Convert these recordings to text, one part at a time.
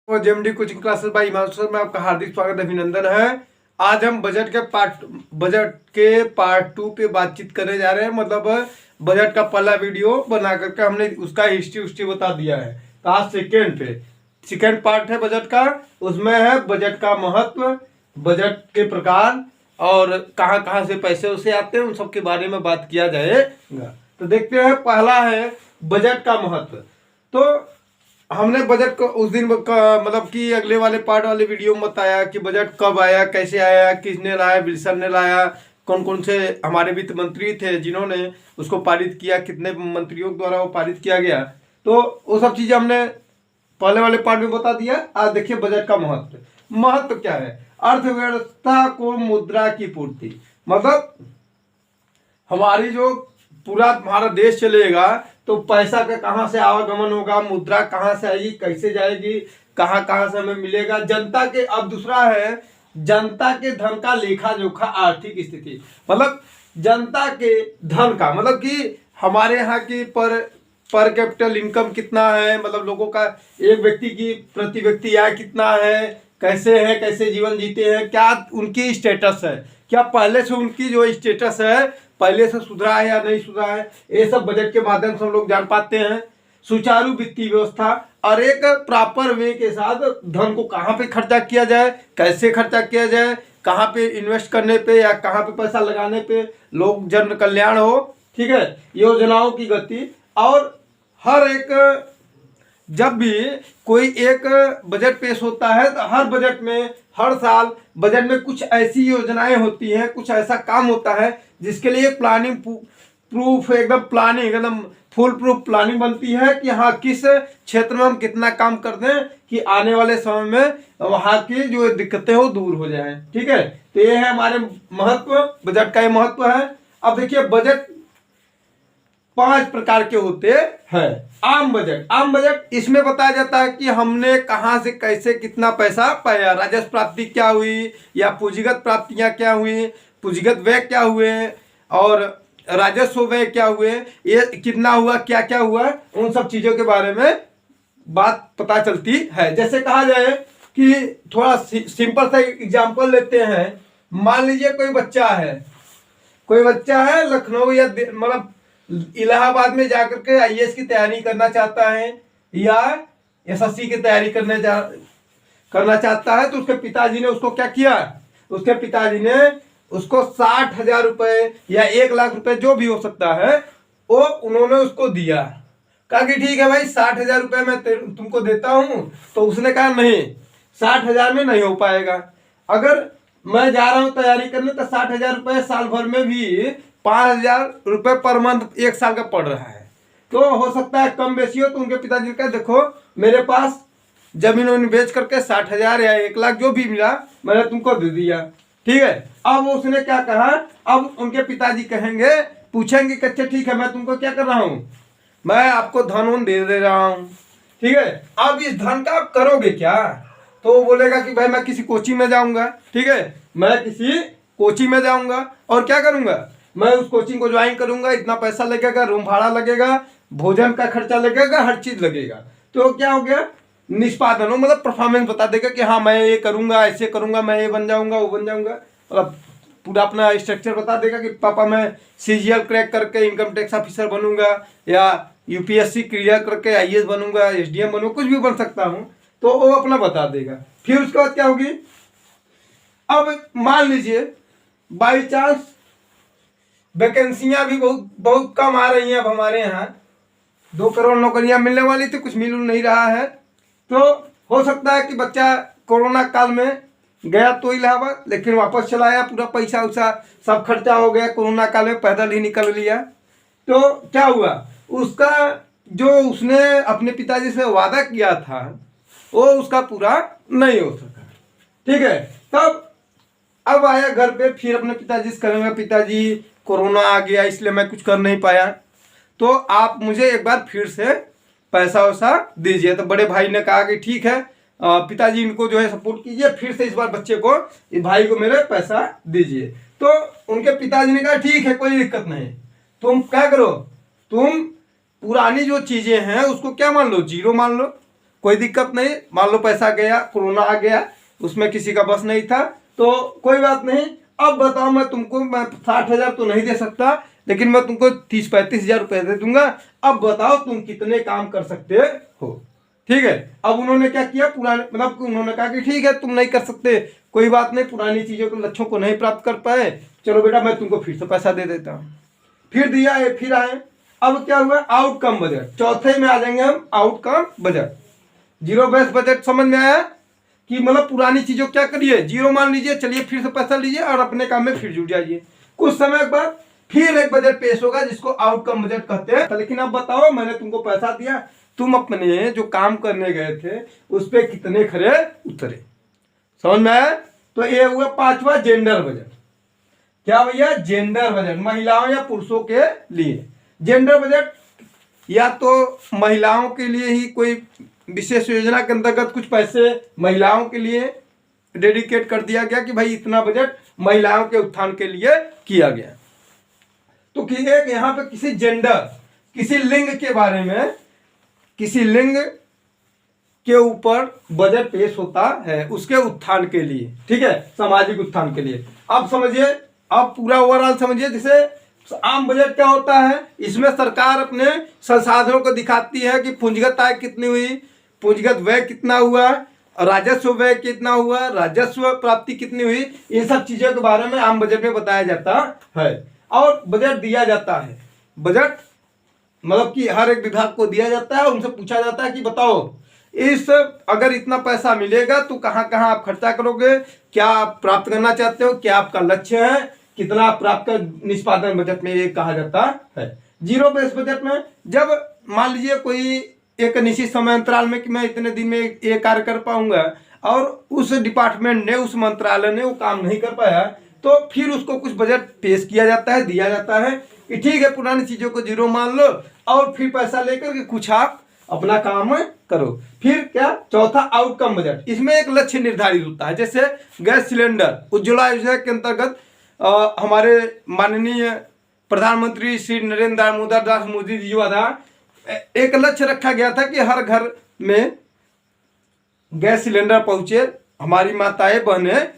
वो JMD coaching classes bye Himanshu sir में आपका हार्दिक स्वागत अभिनंदन है। आज हम बजट के पार्ट 2 पे बातचीत करने जा रहे हैं। मतलब बजट का पहला वीडियो बना करके हमने उसका हिस्ट्री बता दिया है। तो आज सेकेंड पार्ट है बजट का। उसमें है बजट का महत्व, बजट के प्रकार और कहाँ कहाँ से पैसे उसे आते हैं, उन सब के बारे में बात किया जाएगा। तो देखते हैं, पहला है बजट का महत्व। तो हमने बजट को उस दिन मतलब कि अगले वाले पार्ट वाले वीडियो में बताया कि बजट कब आया, कैसे आया, किसने लाया, विल्सन ने लाया, कौन कौन से हमारे वित्त मंत्री थे जिन्होंने उसको पारित किया, कितने मंत्रियों द्वारा वो पारित किया गया। तो वो सब चीज़ें हमने पहले वाले पार्ट में बता दिया। आज देखिए बजट का महत्व क्या है। अर्थव्यवस्था को मुद्रा की पूर्ति, मतलब हमारी जो पूरा हमारा देश चलेगा तो पैसा का कहाँ से आवागमन होगा, मुद्रा कहाँ से आएगी, कैसे जाएगी, कहाँ कहाँ से हमें मिलेगा। जनता के, अब दूसरा है जनता के धन का लेखा जोखा, आर्थिक स्थिति, मतलब जनता के धन का, मतलब कि हमारे यहाँ की पर कैपिटल इनकम कितना है, मतलब लोगों का एक व्यक्ति की प्रति व्यक्ति आय कितना है, कैसे जीवन जीते हैं, क्या उनकी स्टेटस है, क्या पहले से उनकी जो स्टेटस है पहले से सुधरा है या नहीं सुधरा है, ये सब बजट के माध्यम से हम लोग जान पाते हैं। सुचारू वित्तीय व्यवस्था और एक प्रॉपर वे के साथ धन को कहाँ पे खर्चा किया जाए, कैसे खर्चा किया जाए, कहाँ पे इन्वेस्ट करने पे या कहाँ पे पैसा लगाने पे लोग जन कल्याण हो, ठीक है, योजनाओं की गति। और हर एक जब भी कोई एक बजट पेश होता है तो हर बजट में, हर साल बजट में कुछ ऐसी योजनाएं होती हैं, कुछ ऐसा काम होता है जिसके लिए प्लानिंग प्रूफ, एकदम फुल प्रूफ प्लानिंग बनती है कि हाँ किस क्षेत्र में हम कितना काम कर दें कि आने वाले समय में वहाँ की जो दिक्कतें हो दूर हो जाएं। ठीक है, तो ये है हमारे महत्व, बजट का ये महत्व है। अब देखिए बजट 5 प्रकार के होते हैं। आम बजट इसमें बताया जाता है कि हमने कहां से कैसे कितना पैसा पाया, राजस्व प्राप्ति क्या हुई या पूंजीगत प्राप्तियां क्या हुई, पूंजीगत व्यय क्या हुए और राजस्व व्यय क्या हुए, ये कितना हुआ, क्या क्या हुआ, उन सब चीजों के बारे में बात पता चलती है। जैसे कहा जाए कि थोड़ा सिंपल सा एग्जाम्पल लेते हैं। मान लीजिए कोई बच्चा है लखनऊ या मतलब इलाहाबाद में जाकर के आईएएस की तैयारी करना चाहता है या एसएससी की तैयारी करना चाहता है। तो उसके पिताजी ने उसको क्या किया, उसके पिताजी ने उसको 60,000 रुपए या 1 लाख रुपए जो भी हो सकता है वो उन्होंने उसको दिया। कहा कि ठीक है भाई 60,000 रुपए मैं तुमको देता हूं। तो उसने कहा नहीं, 60,000 में नहीं हो पाएगा। अगर मैं जा रहा हूं तैयारी करने तो 60,000 रुपए साल भर में भी 5,000 रुपए पर मंथ 1 साल का पड़ रहा है। तो हो सकता है कम बेसी हो। तो उनके पिताजी का देखो मेरे पास जमीन बेच करके 60,000 या 1 लाख जो भी मिला मैंने तुमको दे दिया। ठीक है, अब उसने क्या कहा, अब उनके पिताजी कहेंगे, पूछेंगे कि अच्छा ठीक है मैं तुमको क्या कर रहा हूं, मैं आपको धन दे रहा हूं। ठीक है, अब इस धन का आप करोगे क्या। तो वो बोलेगा कि भाई मैं किसी कोचिंग में जाऊंगा। ठीक है, मैं किसी कोचिंग में जाऊंगा और क्या करूंगा, मैं उस कोचिंग को ज्वाइन करूंगा, इतना पैसा लगेगा, रूम भाड़ा लगेगा, भोजन का खर्चा लगेगा, हर चीज लगेगा। तो क्या हो गया, निष्पादन हो, मतलब परफॉर्मेंस बता देगा कि हाँ मैं ये करूंगा, ऐसे करूंगा, मैं ये बन जाऊंगा, वो बन जाऊंगा, मतलब पूरा अपना स्ट्रक्चर बता देगा कि पापा मैं सीजीएल क्रैक करके इनकम टैक्स ऑफिसर बनूंगा या यूपीएससी क्लियर करके आईएएस बनूंगा, एसडीएम बनूंगा, कुछ भी बन सकता हूँ। तो वो अपना बता देगा। फिर उसके बाद क्या होगी, अब मान लीजिए बाई चांस वैकेंसियां भी बहुत कम आ रही हैं। अब हमारे यहाँ 2 करोड़ नौकरियां मिलने वाली थी, कुछ मिल नहीं रहा है। तो हो सकता है कि बच्चा कोरोना काल में गया तो इलाहाबाद, लेकिन वापस चला आया, पूरा पैसा उसा सब खर्चा हो गया, कोरोना काल में पैदल ही निकल लिया। तो क्या हुआ, उसका जो उसने अपने पिताजी से वादा किया था वो उसका पूरा नहीं हो सका। ठीक है, तब अब आया घर पे, फिर अपने पिताजी से करेंगे, पिताजी कोरोना आ गया इसलिए मैं कुछ कर नहीं पाया, तो आप मुझे एक बार फिर से पैसा वैसा दीजिए। तो बड़े भाई ने कहा कि ठीक है, पिताजी इनको जो है सपोर्ट कीजिए, फिर से इस बार बच्चे को, इस भाई को मेरे पैसा दीजिए। तो उनके पिताजी ने कहा ठीक है कोई दिक्कत नहीं, तुम क्या करो, तुम पुरानी जो चीजें हैं उसको क्या मान लो, जीरो मान लो, कोई दिक्कत नहीं। मान लो पैसा गया, कोरोना आ गया, उसमें किसी का बस नहीं था, तो कोई बात नहीं। अब बताओ, मैं 60,000 तो नहीं दे सकता, लेकिन मैं तुमको 30-35 हजार रुपये दे दूंगा। अब बताओ तुम कितने काम कर सकते हो। ठीक है। अब उन्होंने क्या किया, पुराने मतलब उन्होंने कहा कि ठीक है तुम नहीं कर सकते, कोई बात नहीं, पुरानी चीजों के लक्ष्यों को नहीं प्राप्त कर पाए, चलो बेटा मैं तुमको फिर से पैसा दे देता हूँ। फिर दिया है, फिर आए। अब क्या हुआ, आउटकम बजट। चौथे में आ जाएंगे हम, outcome budget. Zero base budget समझ में आया कि मतलब पुरानी चीजों क्या करिए, जीरो मान लीजिए, चलिए फिर से पैसा लीजिए और अपने काम में फिर जुट जाइए। कुछ समय बाद फिर एक बजट पेश होगा जिसको आउटकम बजट कहते हैं। लेकिन अब बताओ, मैंने तुमको पैसा दिया, तुम अपने जो काम करने गए थे उस पर कितने खरे उतरे। समझ में आया। तो ये हुआ पांचवा, जेंडर बजट। क्या भैया, जेंडर बजट, महिलाओं या पुरुषों के लिए। जेंडर बजट या तो महिलाओं के लिए ही कोई विशेष योजना के अंतर्गत कुछ पैसे महिलाओं के लिए डेडिकेट कर दिया गया कि भाई इतना बजट महिलाओं के उत्थान के लिए किया गया। तो एक यहाँ पे किसी जेंडर, किसी लिंग के बारे में, किसी लिंग के ऊपर बजट पेश होता है उसके उत्थान के लिए। ठीक है, सामाजिक उत्थान के लिए। अब समझिए, अब पूरा ओवरऑल समझिए। जैसे आम बजट क्या होता है, इसमें सरकार अपने संसाधनों को दिखाती है कि पूंजीगत आय कितनी हुई, पूंजीगत व्यय कितना हुआ, राजस्व व्यय कितना हुआ, राजस्व प्राप्ति कितनी हुई, इन सब चीजों के बारे में आम बजट में बताया जाता है और बजट दिया जाता है। बजट मतलब कि हर एक विभाग को दिया जाता है, उनसे पूछा जाता है कि बताओ इस अगर इतना पैसा मिलेगा तो कहाँ कहाँ आप खर्चा करोगे, क्या आप प्राप्त करना चाहते हो, क्या आपका लक्ष्य है, कितना आप प्राप्त कर, निष्पादन बजट में ये कहा जाता है। जीरो बेस बजट में जब मान लीजिए कोई एक निश्चित समय अंतराल में कि मैं इतने दिन में ये कार्य कर पाऊंगा और उस डिपार्टमेंट ने, उस मंत्रालय ने वो काम नहीं कर पाया, तो फिर उसको कुछ बजट पेश किया जाता है, दिया जाता है कि ठीक है पुरानी चीजों को जीरो मान लो और फिर पैसा लेकर के कुछ आप अपना काम करो। फिर क्या, चौथा आउटकम बजट। इसमें एक लक्ष्य निर्धारित होता है। जैसे गैस सिलेंडर उज्ज्वला योजना के अंतर्गत हमारे माननीय प्रधानमंत्री श्री नरेंद्र दामोदर दास मोदी जी द्वारा एक लक्ष्य रखा गया था कि हर घर में गैस सिलेंडर पहुंचे, हमारी माताएं बहनें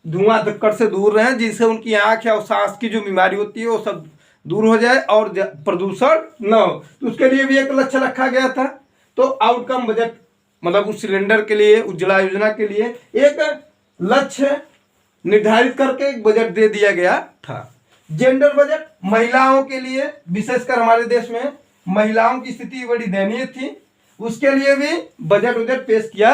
धुआं धक्कड़ से दूर रहें, जिससे उनकी आंख या सांस की जो बीमारी होती है वो सब दूर हो जाए और प्रदूषण न हो। तो उसके लिए भी एक लक्ष्य रखा गया था। तो आउटकम बजट मतलब उस सिलेंडर के लिए, उज्ज्वला योजना के लिए एक लक्ष्य निर्धारित करके एक बजट दे दिया गया था। जेंडर बजट महिलाओं के लिए, विशेषकर हमारे देश में महिलाओं की स्थिति बड़ी दयनीय थी, उसके लिए भी बजट पेश किया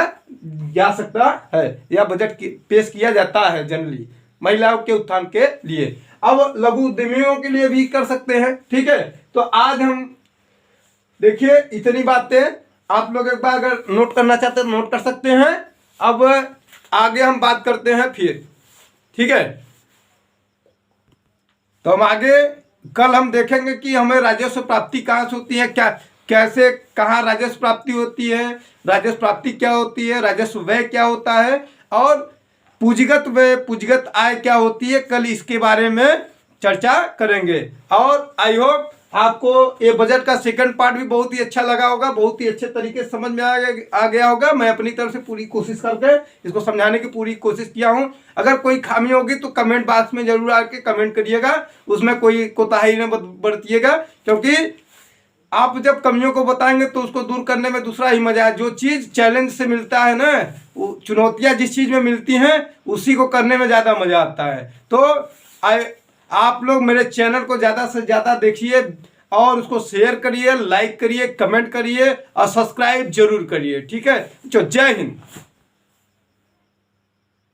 जा सकता है या बजट पेश किया जाता है जनरली महिलाओं के उत्थान के लिए। अब लघु उद्यमियों के लिए भी कर सकते हैं। ठीक है, तो आज हम देखिए इतनी बातें आप लोग एक बार अगर नोट करना चाहते हैं तो नोट कर सकते हैं। अब आगे हम बात करते हैं फिर। ठीक है, तो हम आगे कल हम देखेंगे कि हमें राजस्व प्राप्ति कहाँ से होती है, क्या कैसे कहाँ राजस्व प्राप्ति होती है, राजस्व प्राप्ति क्या होती है, राजस्व व्यय क्या होता है और पूंजीगत व्यय, पूंजीगत आय क्या होती है। कल इसके बारे में चर्चा करेंगे। और आई होप आपको ये बजट का सेकंड पार्ट भी बहुत ही अच्छा लगा होगा, बहुत ही अच्छे तरीके से समझ में आ गया होगा। मैं अपनी तरफ से पूरी कोशिश करके इसको समझाने की पूरी कोशिश किया हूँ। अगर कोई खामी होगी तो कमेंट बॉक्स में जरूर आके कमेंट करिएगा, उसमें कोई कोताही न बरतिएगा, क्योंकि आप जब कमियों को बताएंगे तो उसको दूर करने में दूसरा ही मजा है। जो चीज़ चैलेंज से मिलता है ना, वो चुनौतियाँ जिस चीज़ में मिलती हैं उसी को करने में ज़्यादा मजा आता है। तो आप लोग मेरे चैनल को ज़्यादा से ज़्यादा देखिए और उसको शेयर करिए, लाइक करिए, कमेंट करिए और सब्सक्राइब जरूर करिए। ठीक है, जय हिंद।